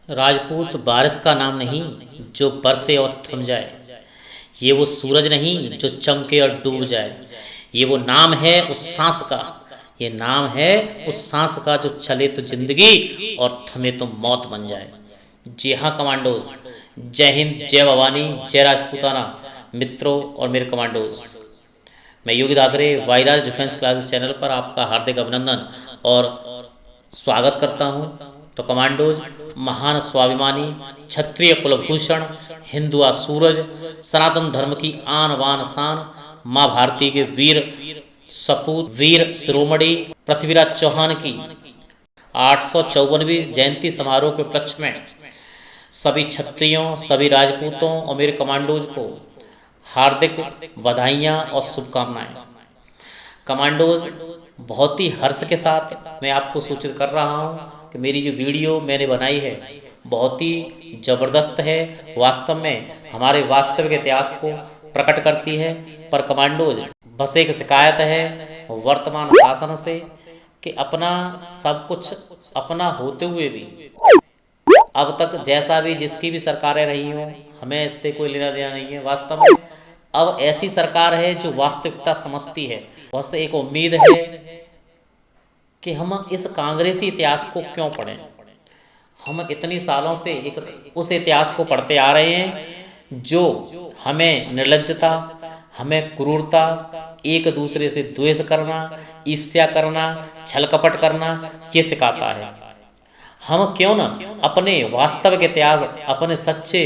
राजपूत बारिश का नाम नहीं जो बरसे और थम जाए। ये वो सूरज नहीं जो चमके और डूब जाए। ये वो नाम है उस सांस का। ये नाम है उस सांस का जो चले तो जिंदगी और थमे तो मौत बन जाए। जी हाँ कमांडोज, जय हिंद, जय भवानी, जय राजपूताना मित्रों और मेरे कमांडोज। मैं योगी दागरे वायराज डिफेंस क्लासेस चैनल पर आपका हार्दिक अभिनंदन और स्वागत करता हूं। तो कमांडोज, महान स्वाभिमानी क्षत्रिय कुलभूषण हिंदुआ सूरज, सनातन धर्म की आन बान शान, माँ भारती के वीर सपूत वीर शिरोमणि पृथ्वीराज चौहान की 854वीं जयंती समारोह के उपलक्ष्य में सभी क्षत्रियों, सभी राजपूतों और मेरे कमांडोज को हार्दिक बधाइयाँ और शुभकामनाएं। कमांडोज, बहुत ही हर्ष के साथ मैं आपको सूचित कर रहा हूँ कि मेरी जो वीडियो मैंने बनाई है बहुत ही ज़बरदस्त है। वास्तव में हमारे वास्तविक इतिहास को प्रकट करती है। पर कमांडोज, बस एक शिकायत है वर्तमान शासन से कि अपना सब कुछ अपना होते हुए भी अब तक जैसा भी जिसकी भी सरकारें रही हों, हमें इससे कोई लेना देना नहीं है। वास्तव में अब ऐसी सरकार है जो वास्तविकता समझती है। बस एक उम्मीद है कि हम इस कांग्रेसी इतिहास को क्यों पढ़ें। हम इतनी सालों से एक उस इतिहास को पढ़ते आ रहे हैं जो हमें निर्लज्जता, हमें क्रूरता, एक दूसरे से द्वेष करना, ईर्ष्या करना, छल कपट करना ये सिखाता है। हम क्यों न अपने वास्तविक इतिहास, अपने सच्चे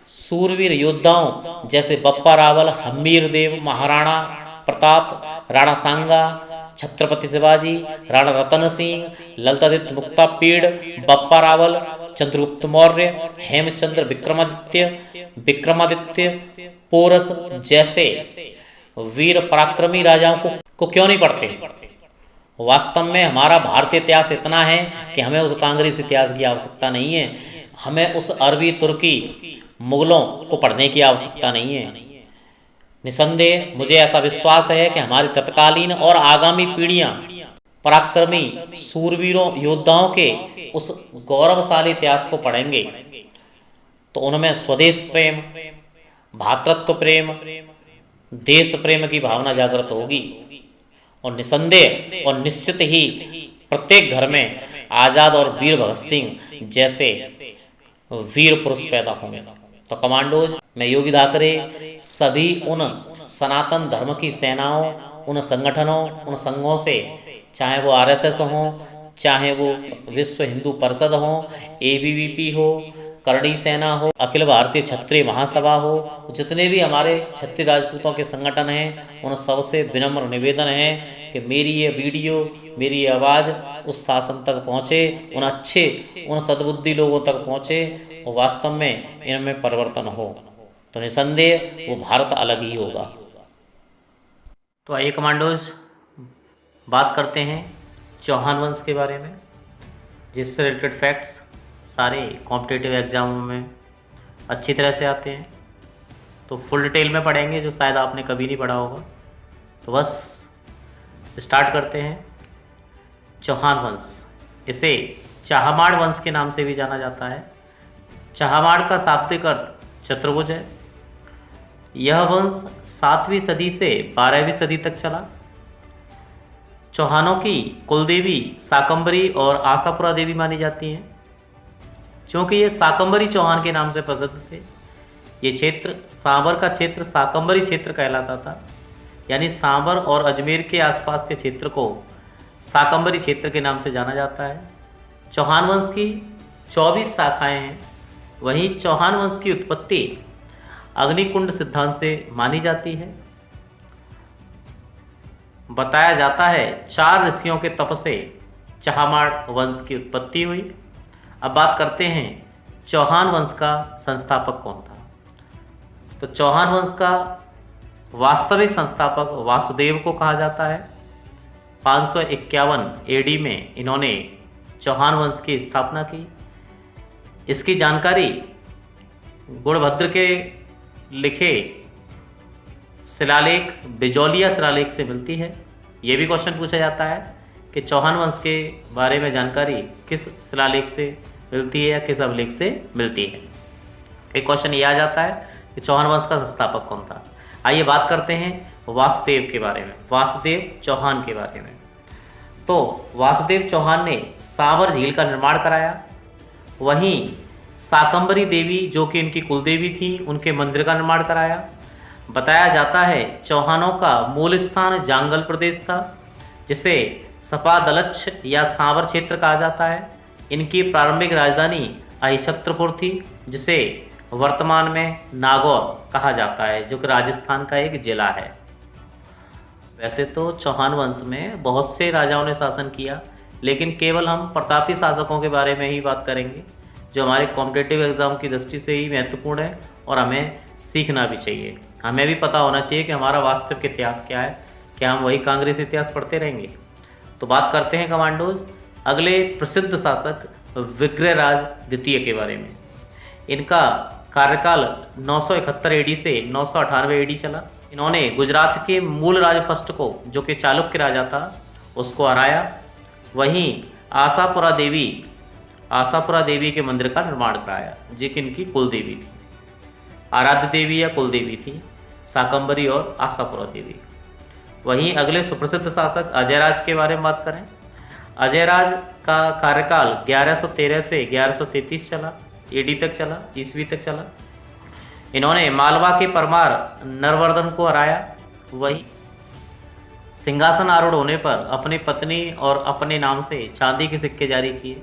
सूरवीर योद्धाओं जैसे बप्पा रावल, हम्मीर देव, महाराणा प्रताप, राणा सांगा, छत्रपति शिवाजी, राणा रतन सिंह, ललितादित्य मुक्तापीड़, बप्पा रावल, चंद्रगुप्त मौर्य, हेमचंद्र विक्रमादित्य पोरस जैसे वीर पराक्रमी राजाओं को क्यों नहीं पढ़ते। वास्तव में हमारा भारतीय इतिहास इतना है कि हमें उस कांग्रेस इतिहास की आवश्यकता नहीं है। हमें उस अरबी, तुर्की, मुगलों को पढ़ने की आवश्यकता नहीं है। निसंदेह मुझे ऐसा विश्वास है कि हमारी तत्कालीन और आगामी पीढ़ियां पराक्रमी सूरवीरों योद्धाओं के उस गौरवशाली इतिहास को पढ़ेंगे तो उनमें स्वदेश प्रेम, भातृत्व प्रेम, देश प्रेम की भावना जागृत होगी और निसंदेह और निश्चित ही प्रत्येक घर में आज़ाद और वीर भगत सिंह जैसे वीर पुरुष पैदा होंगे। तो कमांडोज, मैं योगी दाकरे सभी उन सनातन धर्म की सेनाओं, उन संगठनों, उन संघों से, चाहे वो आरएसएस हों, चाहे वो विश्व हिंदू परिषद हो, एबीवीपी हो, करणी सेना हो, अखिल भारतीय क्षत्रिय महासभा हो, जितने भी हमारे क्षत्रिय राजपूतों के संगठन हैं, उन सबसे विनम्र निवेदन है कि मेरी ये वीडियो, मेरी ये आवाज़ उस शासन तक पहुँचे, उन सद्बुद्धि लोगों तक पहुँचे और वास्तव में इनमें परिवर्तन हो तो निसंदेह वो भारत अलग ही होगा। तो आइए कमांडोज, बात करते हैं चौहान वंश के बारे में, जिससे रिलेटेड फैक्ट्स सारे कॉम्पिटिटिव एग्जामों में अच्छी तरह से आते हैं। तो फुल डिटेल में पढ़ेंगे जो शायद आपने कभी नहीं पढ़ा होगा। तो बस स्टार्ट करते हैं। चौहान वंश, इसे चाहमाड़ वंश के नाम से भी जाना जाता है। चाहमाड़ का शाब्दिक अर्थ चतुर्भुज है। यह वंश 7वीं सदी से 12वीं सदी तक चला। चौहानों की कुलदेवी शाकंभरी और आशापुरा देवी मानी जाती हैं, क्योंकि ये शाकंभरी चौहान के नाम से प्रसिद्ध थे। ये क्षेत्र सांबर का क्षेत्र शाकंभरी क्षेत्र कहलाता था, यानी सांबर और अजमेर के आसपास के क्षेत्र को शाकंभरी क्षेत्र के नाम से जाना जाता है। चौहान वंश की 24 शाखाएं हैं। वहीं चौहान वंश की उत्पत्ति अग्निकुंड सिद्धांत से मानी जाती है। बताया जाता है 4 ऋषियों के तप से चाहमाड़ वंश की उत्पत्ति हुई। अब बात करते हैं चौहान वंश का संस्थापक कौन था। तो चौहान वंश का वास्तविक संस्थापक वासुदेव को कहा जाता है। 551 एडी में इन्होंने चौहान वंश की स्थापना की। इसकी जानकारी गुणभद्र के लिखे शिलालेख बिजौलिया शिलालेख से मिलती है। ये भी क्वेश्चन पूछा जाता है कि चौहान वंश के बारे में जानकारी किस शिलालेख से मिलती है या किस अभिलेख से मिलती है। एक क्वेश्चन ये आ जाता है कि चौहान वंश का संस्थापक कौन था। आइए बात करते हैं वासुदेव के बारे में, वासुदेव चौहान के बारे में। तो वासुदेव चौहान ने सांवर झील का निर्माण कराया। वहीं शाकंभरी देवी जो कि इनकी कुलदेवी थी, उनके मंदिर का निर्माण कराया। बताया जाता है चौहानों का मूल स्थान जांगल प्रदेश था, जिसे सपादलच्छ या सांवर क्षेत्र कहा जाता है। इनकी प्रारंभिक राजधानी अहिछत्रपुर थी, जिसे वर्तमान में नागौर कहा जाता है, जो कि राजस्थान का एक जिला है। वैसे तो चौहान वंश में बहुत से राजाओं ने शासन किया, लेकिन केवल हम प्रतापी शासकों के बारे में ही बात करेंगे, जो हमारे कॉम्पिटिटिव एग्जाम की दृष्टि से ही महत्वपूर्ण है और हमें सीखना भी चाहिए। हमें भी पता होना चाहिए कि हमारा वास्तविक इतिहास क्या है, क्या हम वही कांग्रेस इतिहास पढ़ते रहेंगे। तो बात करते हैं कमांडोज अगले प्रसिद्ध शासक विग्रहराज द्वितीय के बारे में। इनका कार्यकाल 971 एडी से 998 एडी चला। इन्होंने गुजरात के मूल राजफस्ट को, जो कि चालुक्य राजा था, उसको हराया। वहीं आशापुरा देवी के मंदिर का निर्माण कराया, जो कि इनकी कुलदेवी थी, आराध्य देवी या कुलदेवी थी, शाकंभरी और आशापुरा देवी। वहीं अगले सुप्रसिद्ध शासक अजयराज के बारे में बात करें। अजयराज का कार्यकाल 1113 से 1133 चला, एडी तक चला, ईस्वी तक चला। इन्होंने मालवा के परमार नरवर्धन को हराया। वही सिंहासन आरूढ़ होने पर अपनी पत्नी और अपने नाम से चांदी के सिक्के जारी किए।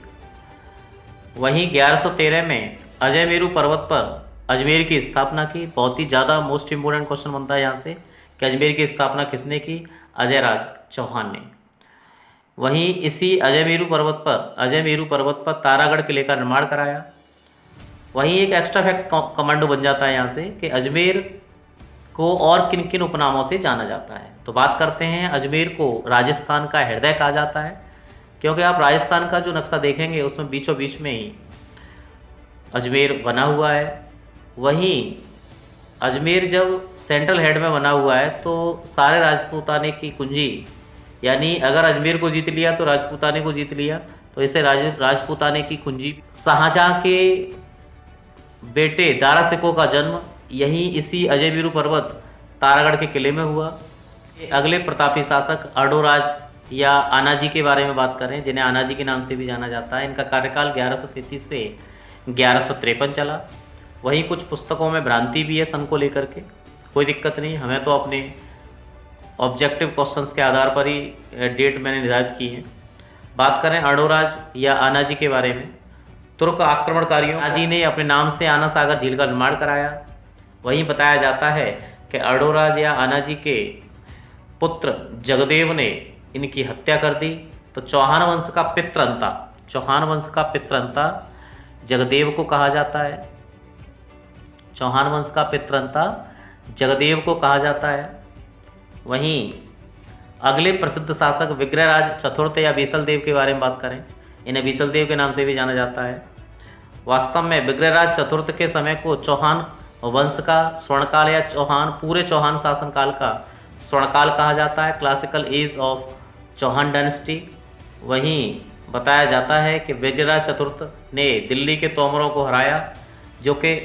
वहीं 1113 में अजय मेरू पर्वत पर अजमेर की स्थापना की। बहुत ही ज़्यादा मोस्ट इम्पोर्टेंट क्वेश्चन बनता है यहाँ से कि अजमेर की स्थापना किसने की? अजयराज चौहान ने। वहीं इसी अजय मेरू पर्वत पर तारागढ़ किले का निर्माण कराया। वहीं एक एक्स्ट्रा फैक्ट कमांडो बन जाता है यहाँ से कि अजमेर को और किन किन उपनामों से जाना जाता है। तो बात करते हैं, अजमेर को राजस्थान का हृदय कहा जाता है, क्योंकि आप राजस्थान का जो नक्शा देखेंगे उसमें बीचों बीच में ही अजमेर बना हुआ है। वहीं अजमेर जब सेंट्रल हेड में बना हुआ है तो सारे राजपूताने की कुंजी, यानी अगर अजमेर को जीत लिया तो राजपूताने को जीत लिया, तो इसे राजपूताने की कुंजी। शाहजहां के बेटे दारा सिकोह का जन्म यहीं इसी अजय मेरू पर्वत तारागढ़ के किले में हुआ। अगले प्रतापी शासक अडोराज या आनाजी के बारे में बात करें, जिन्हें आनाजी के नाम से भी जाना जाता है। इनका कार्यकाल 1133 से 1153 चला। वहीं कुछ पुस्तकों में भ्रांति भी है सन को लेकर के, कोई दिक्कत नहीं, हमें तो अपने ऑब्जेक्टिव क्वेश्चंस के आधार पर ही डेट मैंने निर्धारित की है। बात करें अडोराज या आनाजी के बारे में, तुर्क आक्रमणकारियों आनाजी ने अपने नाम से आना सागर झील का निर्माण कराया। वहीं बताया जाता है कि अडोराज या आनाजी के पुत्र जगदेव ने इनकी हत्या कर दी। तो चौहान वंश का पितृंता जगदेव को कहा जाता है। चौहान वंश का पितृंता जगदेव को कहा जाता है। वहीं अगले प्रसिद्ध शासक विग्रहराज चतुर्थ या बीसलदेव के बारे में बात करें, इन्हें बीसलदेव के नाम से भी जाना जाता है। वास्तव में विग्रहराज चतुर्थ के समय को चौहान वंश का स्वर्णकाल या पूरे चौहान शासनकाल का स्वर्णकाल कहा जाता है, classical age of Chauhan dynasty. वहीं बताया जाता है कि विग्रहराज चतुर्थ ने दिल्ली के तोमरों को हराया, जो कि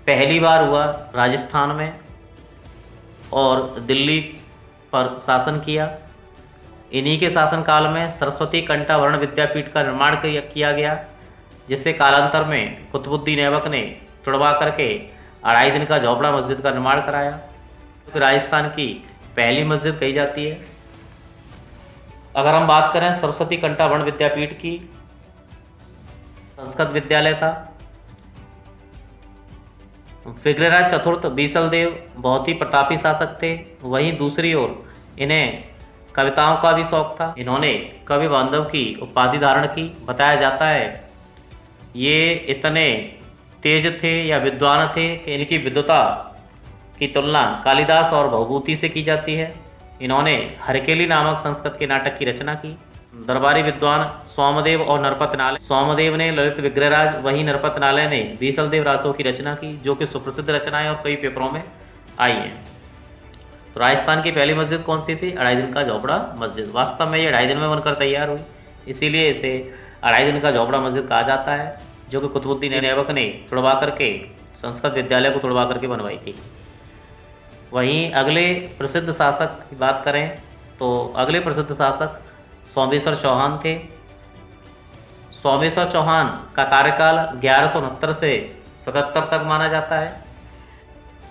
पहली बार हुआ राजस्थान में, और दिल्ली पर शासन किया। इन्हीं के शासनकाल में सरस्वती कंठा वर्ण विद्यापीठ का निर्माण किया गया, जिसे कालांतर में कुतुबुद्दीन ऐबक ने तुड़वा करके 2.5 दिन का झोपड़ा मस्जिद का निर्माण कराया, जो राजस्थान की पहली मस्जिद कही जाती है। अगर हम बात करें सरस्वती कंठा वर्ण विद्यापीठ की, संस्कृत विद्यालय था। विग्रहराज चतुर्थ बीसलदेव बहुत ही प्रतापी शासक थे। वहीं दूसरी ओर इन्हें कविताओं का भी शौक था। इन्होंने कवि बांधव की उपाधि धारण की। बताया जाता है ये इतने तेज थे या विद्वान थे कि इनकी विद्वता की तुलना कालिदास और भवभूति से की जाती है। इन्होंने हरकेली नामक संस्कृत के नाटक की रचना की। दरबारी विद्वान सोमदेव और नरपतनालय, सोमदेव ने ललित विग्रहराज, वहीं नरपतनालय ने बीसलदेव रासों की रचना की, जो कि सुप्रसिद्ध रचनाएं और कई पेपरों में आई हैं। तो राजस्थान की पहली मस्जिद कौन सी थी? 2.5 दिन का झोपड़ा मस्जिद। वास्तव में ये 2.5 दिन में बनकर तैयार हुई, इसीलिए इसे 2.5 दिन का झोपड़ा मस्जिद कहा जाता है, जो कि कुतुबुद्दीन ऐबक ने तुड़वा करके संस्कृत विद्यालय को तुड़वा करके बनवाई थी। वहीं अगले प्रसिद्ध शासक की बात करें तो अगले प्रसिद्ध शासक सोमेश्वर चौहान थे। सोमेश्वर चौहान का कार्यकाल 1169 से 77 तक माना जाता है।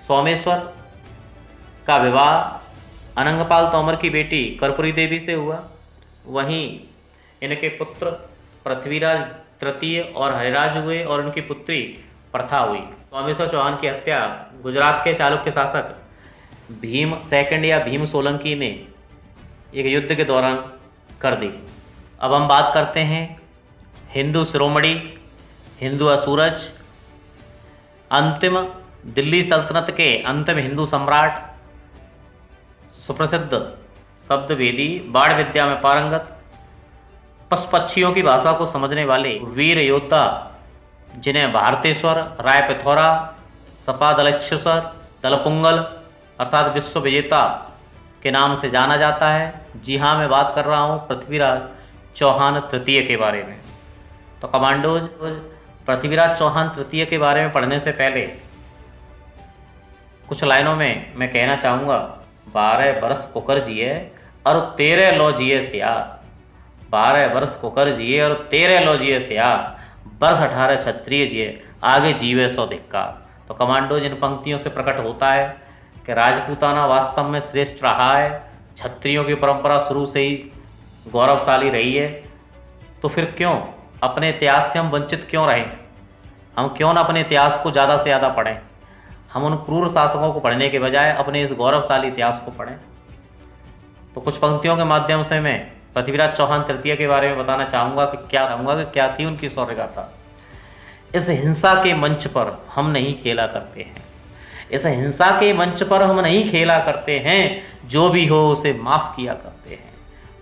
सोमेश्वर का विवाह अनंगपाल तोमर की बेटी कर्पूरी देवी से हुआ। वहीं इनके पुत्र पृथ्वीराज तृतीय और हरिराज हुए और उनकी पुत्री प्रथा हुई। सोमेश्वर चौहान की हत्या गुजरात के चालुक्य शासक भीम सेकंड या भीम सोलंकी ने एक युद्ध के दौरान कर दी। अब हम बात करते हैं हिंदू शिरोमणि, हिंदू असूरज, अंतिम दिल्ली सल्तनत के अंतिम हिंदू सम्राट, सुप्रसिद्ध शब्दवेदी, बाण विद्या में पारंगत, पशु पक्षियों की भाषा को समझने वाले वीर योद्धा जिन्हें भारतेश्वर, राय पिथौरा, सपादलेश्वर, दलपुंगल अर्थात विश्व विजेता के नाम से जाना जाता है। जी हाँ, मैं बात कर रहा हूँ पृथ्वीराज चौहान तृतीय के बारे में। तो कमांडोज, पृथ्वीराज चौहान तृतीय के बारे में पढ़ने से पहले कुछ लाइनों में मैं कहना चाहूँगा, 12 वर्ष कुकर जिए और 13 लो जिए सियार, 12 वर्ष कुकर जिए और 13 लो जिए सियार, वर्ष 18 क्षत्रिय जिए, आगे जीवे सो धिक्कार। तो कमांडोज, इन पंक्तियों से प्रकट होता है कि राजपूताना वास्तव में श्रेष्ठ रहा है, क्षत्रियों की परंपरा शुरू से ही गौरवशाली रही है। तो फिर क्यों अपने इतिहास से हम वंचित क्यों रहें? हम क्यों ना अपने इतिहास को ज़्यादा से ज़्यादा पढ़ें? हम उन क्रूर शासकों को पढ़ने के बजाय अपने इस गौरवशाली इतिहास को पढ़ें। तो कुछ पंक्तियों के माध्यम से मैं पृथ्वीराज चौहान तृतीय के बारे में बताना चाहूँगा कि क्या थी उनकी शौर्य गाथा। इस हिंसा के मंच पर हम नहीं खेला करते हैं, इस हिंसा के मंच पर हम नहीं खेला करते हैं, जो भी हो उसे माफ़ किया करते हैं,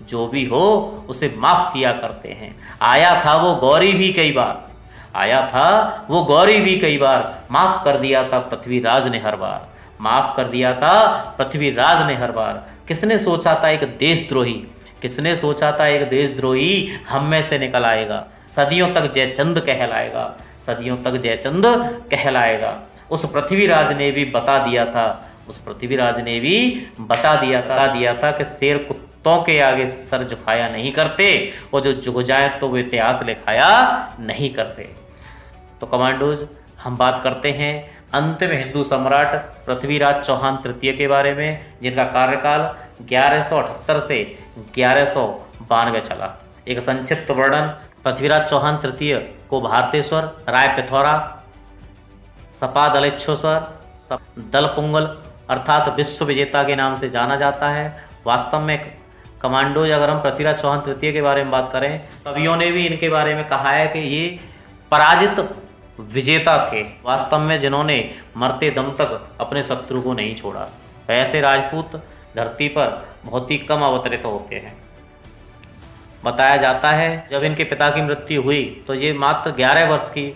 जो भी हो उसे माफ़ किया करते हैं। आया था वो गौरी भी कई बार, आया था वो गौरी भी कई बार, माफ़ कर दिया था पृथ्वीराज ने हर बार, माफ़ कर दिया था पृथ्वीराज ने हर बार। किसने सोचा था एक देशद्रोही, किसने सोचा था एक देशद्रोही हम में से निकल आएगा, सदियों तक जयचंद कहलाएगा, सदियों तक जयचंद कहलाएगा। उस पृथ्वीराज ने भी बता दिया था, उस पृथ्वीराज ने भी बता दिया था कि शेर कुत्तों के आगे सर झुकाया नहीं करते, और जो झुक जाए तो वो इतिहास लिखाया नहीं करते। तो कमांडोज, हम बात करते हैं अंतिम हिंदू सम्राट पृथ्वीराज चौहान तृतीय के बारे में, जिनका कार्यकाल 1178 से 1192 चला। एक संक्षिप्त वर्णन, पृथ्वीराज चौहान तृतीय को भारतेश्वर, राय पिथौरा, सपादलेश्वर, दलपुंगल अर्थात विश्व विजेता के नाम से जाना जाता है। वास्तव में कमांडोज, अगर हम पृथ्वीराज चौहान तृतीय के बारे में बात करें, कवियों ने भी इनके बारे में कहा है कि ये पराजित विजेता थे, वास्तव में जिन्होंने मरते दम तक अपने शत्रु को नहीं छोड़ा। ऐसे राजपूत धरती पर बहुत ही कम अवतरित होते हैं। बताया जाता है जब इनके पिता की मृत्यु हुई तो ये मात्र 11 वर्ष के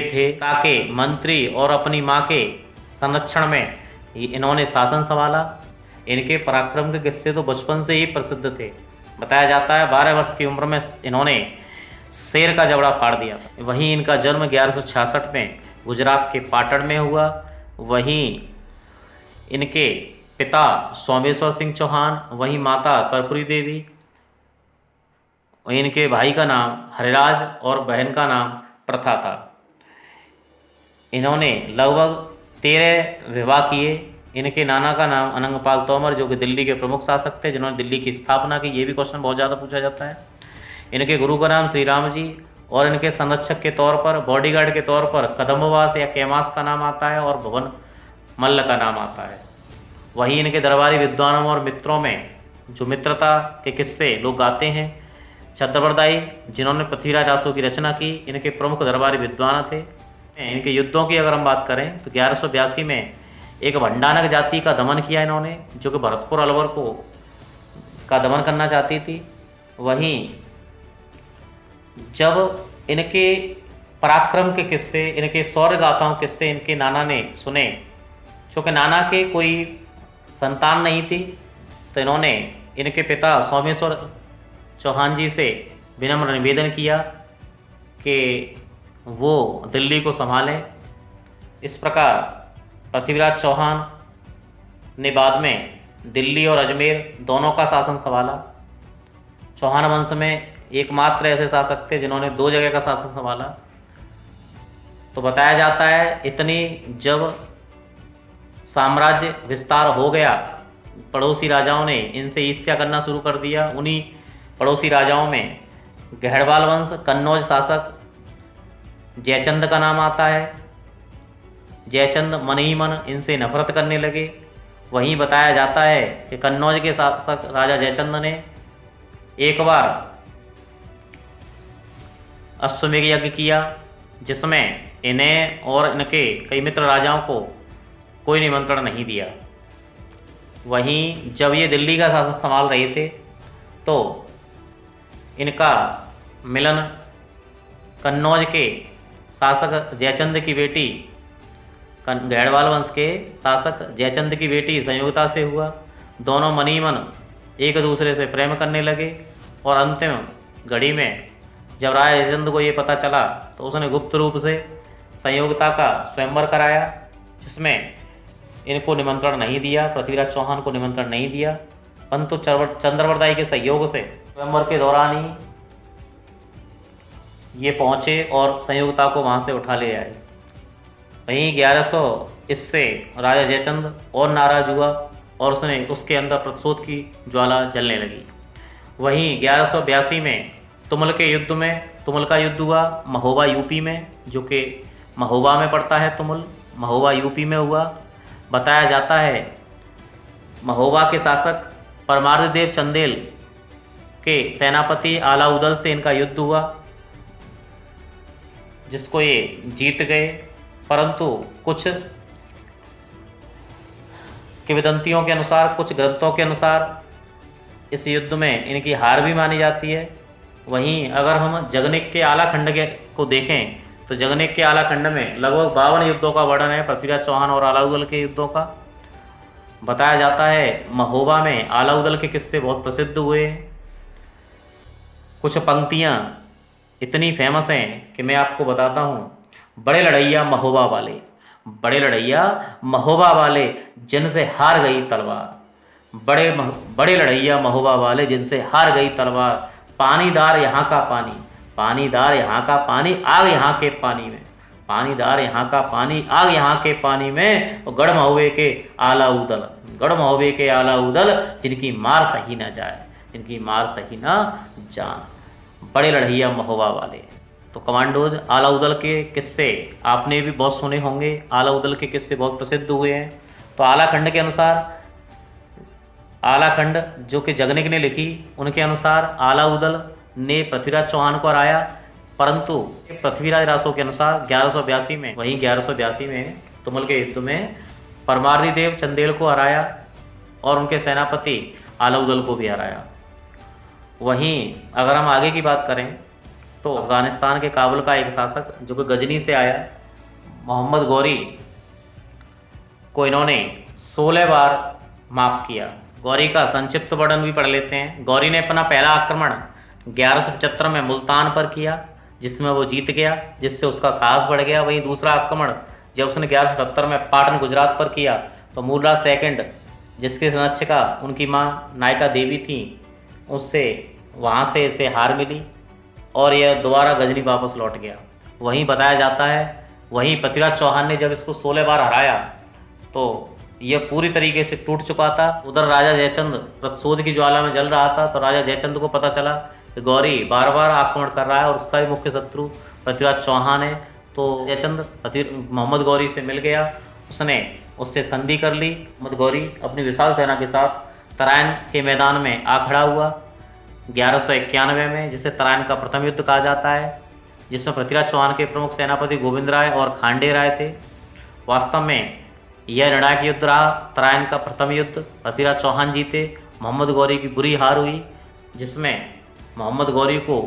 थे, ताकि मंत्री और अपनी माँ के संरक्षण में इन्होंने शासन संभाला। इनके पराक्रम के किस्से तो बचपन से ही प्रसिद्ध थे। बताया जाता है 12 वर्ष की उम्र में इन्होंने शेर का जबड़ा फाड़ दिया। वहीं इनका जन्म 1166 में गुजरात के पाटण में हुआ। वहीं इनके पिता सोमेश्वर सिंह चौहान, वहीं माता कर्पूरी देवी, वहीं इनके भाई का नाम हरिराज और बहन का नाम प्रथा था। इन्होंने लगभग 13 विवाह किए। इनके नाना का नाम अनंगपाल तोमर, जो कि दिल्ली के प्रमुख शासक थे, जिन्होंने दिल्ली की स्थापना की। ये भी क्वेश्चन बहुत ज़्यादा पूछा जाता है। इनके गुरु का नाम श्री राम जी, और इनके संरक्षक के तौर पर, बॉडीगार्ड के तौर पर कदम्बवास या कैमास का नाम आता है और भवन मल्ल का नाम आता है। वहीं इनके दरबारी विद्वानों और मित्रों में जो मित्रता के किस्से लोग गाते हैं, छत्रबरदाई, जिन्होंने पृथ्वीराज आसू की रचना की, इनके प्रमुख दरबारी विद्वान थे। इनके युद्धों की अगर हम बात करें तो 1182 में एक भंडानक जाति का दमन किया इन्होंने, जो कि भरतपुर अलवर का दमन करना चाहती थी। वहीं जब इनके पराक्रम के किस्से, इनके शौर्य गाथाओं किस्से इनके नाना ने सुने, क्योंकि नाना के कोई संतान नहीं थी, तो इन्होंने इनके पिता सोमेश्वर चौहान जी से विनम्र निवेदन किया कि वो दिल्ली को संभालें। इस प्रकार पृथ्वीराज चौहान ने बाद में दिल्ली और अजमेर दोनों का शासन संभाला। चौहान वंश में एकमात्र ऐसे शासक थे जिन्होंने 2 जगह का शासन संभाला। तो बताया जाता है इतनी जब साम्राज्य विस्तार हो गया, पड़ोसी राजाओं ने इनसे ईर्ष्या करना शुरू कर दिया। उन्हीं पड़ोसी राजाओं में गहड़वाल वंश, कन्नौज शासक जयचंद का नाम आता है। जयचंद मन ही मन इनसे नफरत करने लगे। वहीं बताया जाता है कि कन्नौज के शासक राजा जयचंद ने एक बार अश्वमेघ यज्ञ किया, जिसमें इन्हें और इनके कई मित्र राजाओं को कोई निमंत्रण नहीं दिया। वहीं जब ये दिल्ली का शासन संभाल रहे थे तो इनका मिलन कन्नौज के शासक जयचंद की बेटी, गहड़वाल वंश के शासक जयचंद की बेटी संयोगिता से हुआ। दोनों मनी मन एक दूसरे से प्रेम करने लगे और अंतिम घड़ी में जब राजा जयचंद को ये पता चला तो उसने गुप्त रूप से संयोगिता का स्वयंवर कराया, जिसमें इनको निमंत्रण नहीं दिया, पृथ्वीराज चौहान को निमंत्रण नहीं दिया, परंतु चंद्रवरदाई के सहयोग से स्वयंवर के दौरान ही ये पहुँचे और संयोगिता को वहाँ से उठा ले आए। वहीं 1100 इससे राजा जयचंद और नाराज हुआ और उसने उसके अंदर प्रतिशोध की ज्वाला जलने लगी। वहीं 1182 में तुमुल के युद्ध में, तुमुल का युद्ध हुआ महोबा यूपी में, जो कि महोबा में पड़ता है तुमुल, महोबा यूपी में हुआ। बताया जाता है महोबा के शासक परमार्ददेव चंदेल के सेनापति आलाउदल से इनका युद्ध हुआ, जिसको ये जीत गए। परंतु कुछ किंवदंतियों के अनुसार, कुछ ग्रंथों के अनुसार इस युद्ध में इनकी हार भी मानी जाती है। वहीं अगर हम जगनिक के आलाखंड को देखें तो जगनिक के आलाखंड में लगभग 52 युद्धों का वर्णन है, पृथ्वीराज चौहान और आलाउदल के युद्धों का। बताया जाता है महोबा में आलाउदल के किस्से बहुत प्रसिद्ध हुए हैं। कुछ पंक्तियाँ इतनी फेमस हैं कि मैं आपको बताता हूँ। बड़े लड़ैया महोबा वाले, बड़े लड़ैया महोबा वाले जिनसे हार गई तलवार, बड़े लड़ैया महोबा वाले जिनसे हार गई तलवार, पानीदार यहाँ का पानी, पानीदार यहाँ का पानी, आग यहाँ के पानी में, पानीदार यहाँ का पानी, आग यहाँ के पानी में, गढ़ महोबे के आला उदल, गढ़ महोबे के आला उदल, जिनकी मार सही न जाए, जिनकी मार सही न जान, बड़े लड़ैया महोबा वाले। तो कमांडोज आलाउदल के किस्से आपने भी बहुत सुने होंगे, आलाउदल के किस्से बहुत प्रसिद्ध हुए हैं। तो आलाखंड के अनुसार, आलाखंड जो कि जगनिक ने लिखी, उनके अनुसार आलाउदल ने पृथ्वीराज चौहान को हराया, परंतु पृथ्वीराज रासो के अनुसार 1182 में, वहीं 1182 में तुमुल के युद्ध में परमार्ददेव चंदेल को हराया और उनके सेनापति आलाउदल को भी हराया। वहीं अगर हम आगे की बात करें तो अफगानिस्तान के काबुल का एक शासक जो कि गजनी से आया, मोहम्मद गौरी को इन्होंने 16 बार माफ़ किया। गौरी का संक्षिप्त वर्णन भी पढ़ लेते हैं। गौरी ने अपना पहला आक्रमण 1175 में मुल्तान पर किया, जिसमें वो जीत गया, जिससे उसका साहस बढ़ गया। वहीं दूसरा आक्रमण जब उसने 1178 में पाटन गुजरात पर किया तो मूलराज सेकंड, जिसके संरक्षिका उनकी माँ नायका देवी थी, उससे वहाँ से इसे हार मिली और यह दोबारा गजनी वापस लौट गया। वहीं बताया जाता है, वहीं पृथ्वीराज चौहान ने जब इसको 16 बार हराया तो यह पूरी तरीके से टूट चुका था। उधर राजा जयचंद प्रतिशोध की ज्वाला में जल रहा था। तो राजा जयचंद को पता चला कि गौरी बार बार आक्रमण कर रहा है और उसका ही मुख्य शत्रु पृथ्वीराज चौहान है। तो जयचंद मोहम्मद गौरी से मिल गया, उसने उससे संधि कर ली। मोहम्मद गौरी अपनी विशाल सेना के साथ तराइन के मैदान में आ खड़ा हुआ 1191 में, जिसे तराइन का प्रथम युद्ध कहा जाता है, जिसमें पृथ्वीराज चौहान के प्रमुख सेनापति गोविंद राय और खांडे राय थे। वास्तव में यह निर्णायक युद्ध रहा, तराइन का प्रथम युद्ध। पृथ्वीराज चौहान जीते, मोहम्मद गौरी की बुरी हार हुई, जिसमें मोहम्मद गौरी को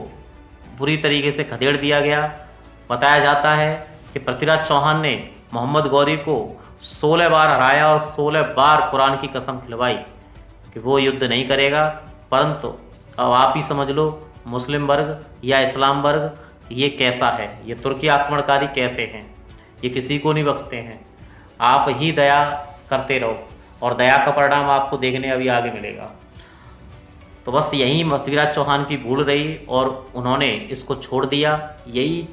बुरी तरीके से खदेड़ दिया गया। बताया जाता है कि पृथ्वीराज चौहान ने मोहम्मद गौरी को 16 बार हराया और 16 बार कुरान की कसम खिलवाई कि वो युद्ध नहीं करेगा। परंतु अब आप ही समझ लो, मुस्लिम वर्ग या इस्लाम वर्ग ये कैसा है, ये तुर्की आक्रमणकारी कैसे हैं, ये किसी को नहीं बख्शते हैं। आप ही दया करते रहो और दया का परिणाम आपको देखने अभी आगे मिलेगा। तो बस यही पृथ्वीराज चौहान की भूल रही और उन्होंने इसको छोड़ दिया। यही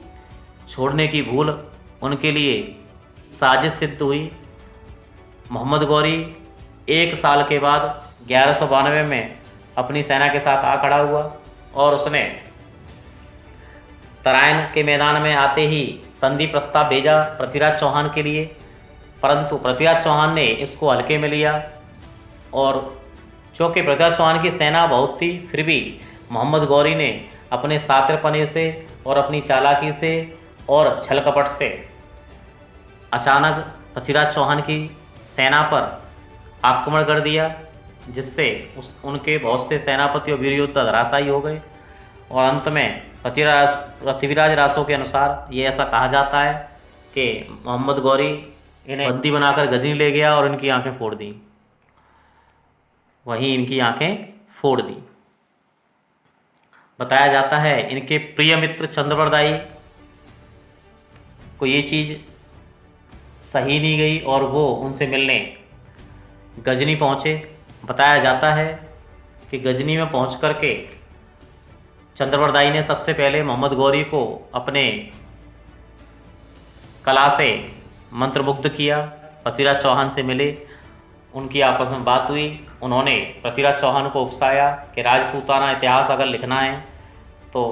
छोड़ने की भूल उनके लिए साजिश सिद्ध हुई। मोहम्मद गौरी 1 साल के बाद 1192 में अपनी सेना के साथ आ खड़ा हुआ और उसने तराइन के मैदान में आते ही संधि प्रस्ताव भेजा पृथ्वीराज चौहान के लिए, परंतु पृथ्वीराज चौहान ने इसको हल्के में लिया। और चूँकि पृथ्वीराज चौहान की सेना बहुत थी, फिर भी मोहम्मद गौरी ने अपने सातिरपने से और अपनी चालाकी से और छल कपट से अचानक पृथ्वीराज चौहान की सेना पर आक्रमण कर दिया, जिससे उनके बहुत से सेनापति और वीर योद्धा धराशायी हो गए। और अंत में पृथ्वीराज रासो के अनुसार ये ऐसा कहा जाता है कि मोहम्मद गौरी इन्हें बंदी बनाकर गजनी ले गया और इनकी आंखें फोड़ दी, वहीं इनकी आंखें फोड़ दी। बताया जाता है इनके प्रिय मित्र चंद्रवरदाई को ये चीज़ सही नहीं गई और वो उनसे मिलने गजनी पहुँचे। बताया जाता है कि गजनी में पहुँच कर के चंद्रवरदाई ने सबसे पहले मोहम्मद गौरी को अपने कला से मंत्रमुग्ध किया। पृथ्वीराज चौहान से मिले, उनकी आपस में बात हुई। उन्होंने पृथ्वीराज चौहान को उकसाया कि राजपूताना इतिहास अगर लिखना है तो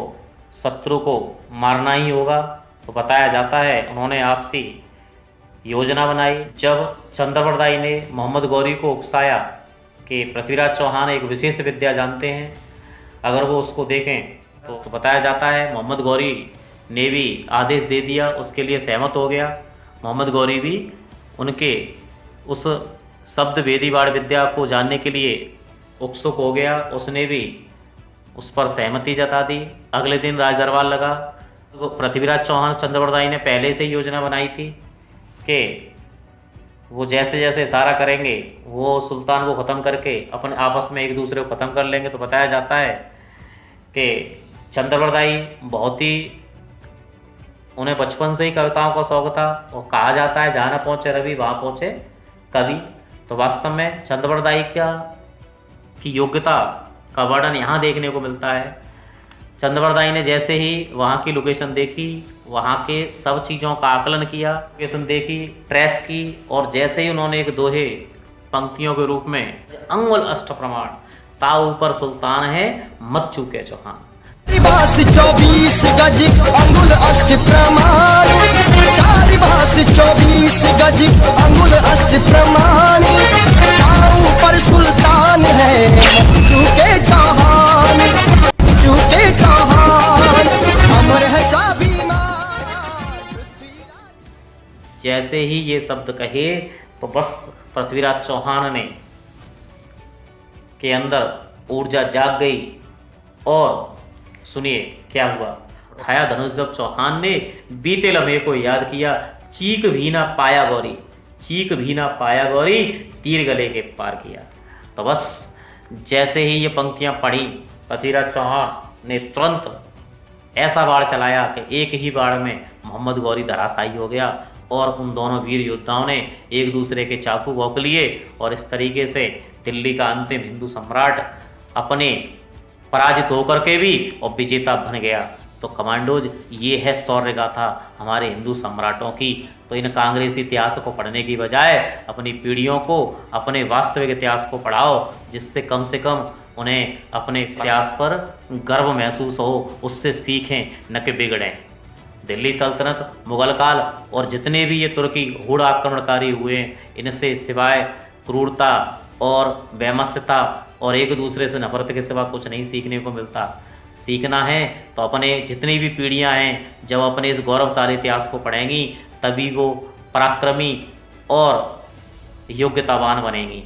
शत्रु को मारना ही होगा। तो बताया जाता है उन्होंने आपसी योजना बनाई। जब चंद्रवरदाई ने मोहम्मद गौरी को उकसाया कि पृथ्वीराज चौहान एक विशेष विद्या जानते हैं, अगर वो उसको देखें तो बताया जाता है मोहम्मद गौरी ने भी आदेश दे दिया, उसके लिए सहमत हो गया। मोहम्मद गौरी भी उनके उस शब्द वेदी बाण विद्या को जानने के लिए उत्सुक हो गया, उसने भी उस पर सहमति जता दी। अगले दिन राज दरबार लगा। तो पृथ्वीराज चौहान चंद्रवरदाई ने पहले से ही योजना बनाई थी कि वो जैसे जैसे इशारा करेंगे वो सुल्तान को ख़त्म करके अपने आपस में एक दूसरे को ख़त्म कर लेंगे। तो बताया जाता है कि चंद्रवरदाई बहुत ही, उन्हें बचपन से ही कविताओं का शौक था और कहा जाता है जहाँ न पहुँचे रवि वहाँ पहुँचे कवि। तो वास्तव में चंद्रवरदाई की योग्यता का वर्णन यहाँ देखने को मिलता है। चंद्रवरदाई ने जैसे ही वहाँ की लोकेशन देखी, वहाँ के सब चीज़ों का आकलन किया, लोकेशन देखी, ट्रेस की, और जैसे ही उन्होंने एक दोहे पंक्तियों के रूप में अंगुल अष्ट प्रमाण ता ऊपर सुल्तान है मत चूके चौहान। 24 गज अंगुल अष्ट प्रमाण, 24 गज अंगुल अष्ट प्रमाण, ऊपर सुल्तान है चूके चौहान, चूके चौहान अमर है स्वाभिमान। जैसे ही ये शब्द कहे तो बस पृथ्वीराज चौहान ने के अंदर ऊर्जा जाग गई। और सुनिए क्या हुआ। उठाया धनुष जब चौहान ने, बीते लम्हे को याद किया, चीख भी ना पाया गौरी, चीख भी ना पाया गौरी, तीर गले के पार किया। तो बस जैसे ही ये पंक्तियां पढ़ी, पृथ्वीराज चौहान ने तुरंत ऐसा बाण चलाया कि एक ही बाण में मोहम्मद गौरी धराशायी हो गया और उन दोनों वीर योद्धाओं ने एक दूसरे के चाकू भोंक लिए और इस तरीके से दिल्ली का अंतिम हिंदू सम्राट अपने पराजित होकर के भी और विजेता बन गया। तो कमांडोज, ये है शौर्य गाथा हमारे हिंदू सम्राटों की। तो इन कांग्रेसी इतिहास को पढ़ने की बजाय अपनी पीढ़ियों को अपने वास्तविक इतिहास को पढ़ाओ, जिससे कम से कम उन्हें अपने इतिहास पर गर्व महसूस हो, उससे सीखें न कि बिगड़ें। दिल्ली सल्तनत, मुगल काल और जितने भी ये तुर्की हूड़ आक्रमणकारी हुए, इनसे सिवाय क्रूरता और वैमस्यता और एक दूसरे से नफरत के सिवा कुछ नहीं सीखने को मिलता। सीखना है तो अपने जितनी भी पीढ़ियां हैं, जब अपने इस गौरवशाली इतिहास को पढ़ेंगी तभी वो पराक्रमी और योग्यतावान बनेंगी।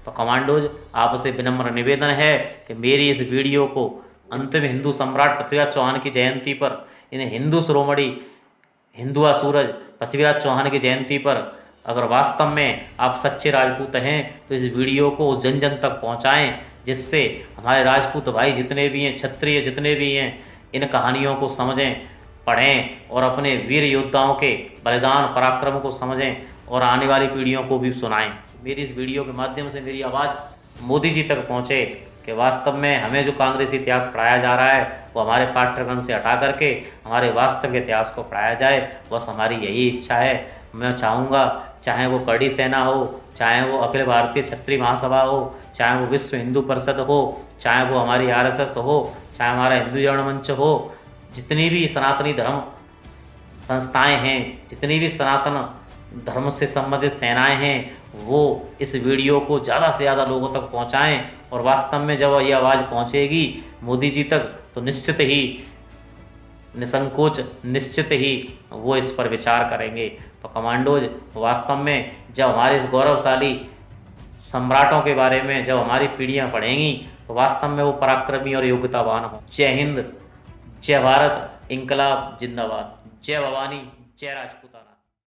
तो कमांडोज, आपसे विनम्र निवेदन है कि मेरी इस वीडियो को अंतिम हिंदू सम्राट पृथ्वीराज चौहान की जयंती पर, इन्हें हिंदू शिरोमणि हिंदुआ सूरज पृथ्वीराज चौहान की जयंती पर अगर वास्तव में आप सच्चे राजपूत हैं तो इस वीडियो को जन जन तक पहुंचाएं, जिससे हमारे राजपूत भाई जितने भी हैं, क्षत्रिय जितने भी हैं, इन कहानियों को समझें पढ़ें और अपने वीर योद्धाओं के बलिदान पराक्रम को समझें और आने वाली पीढ़ियों को भी सुनाएं। मेरी इस वीडियो के माध्यम से मेरी आवाज़ मोदी जी तक पहुँचे कि वास्तव में हमें जो कांग्रेसी इतिहास पढ़ाया जा रहा है वो हमारे पाठ्यक्रम से हटा करके हमारे वास्तविक इतिहास को पढ़ाया जाए। बस हमारी यही इच्छा है। मैं चाहूँगा चाहे वो कड़ी सेना हो, चाहे वो अखिल भारतीय क्षत्रिय महासभा हो, चाहे वो विश्व हिंदू परिषद हो, चाहे वो हमारी RSS हो, चाहे हमारा हिंदू जन मंच हो, जितनी भी सनातनी धर्म संस्थाएं हैं, जितनी भी सनातन धर्म से संबंधित सेनाएं हैं, वो इस वीडियो को ज़्यादा से ज़्यादा लोगों तक पहुंचाएं। और वास्तव में जब ये आवाज़ पहुंचेगी मोदी जी तक तो निश्चित ही निसंकोच निश्चित ही वो इस पर विचार करेंगे। तो कमांडोज वास्तव में जब हमारे इस गौरवशाली सम्राटों के बारे में जब हमारी पीढ़ियां पढ़ेंगी तो वास्तव में वो पराक्रमी और योग्यतावान हो। जय हिंद, जय भारत, इंकलाब जिंदाबाद, जय भवानी, जय राजपूताना।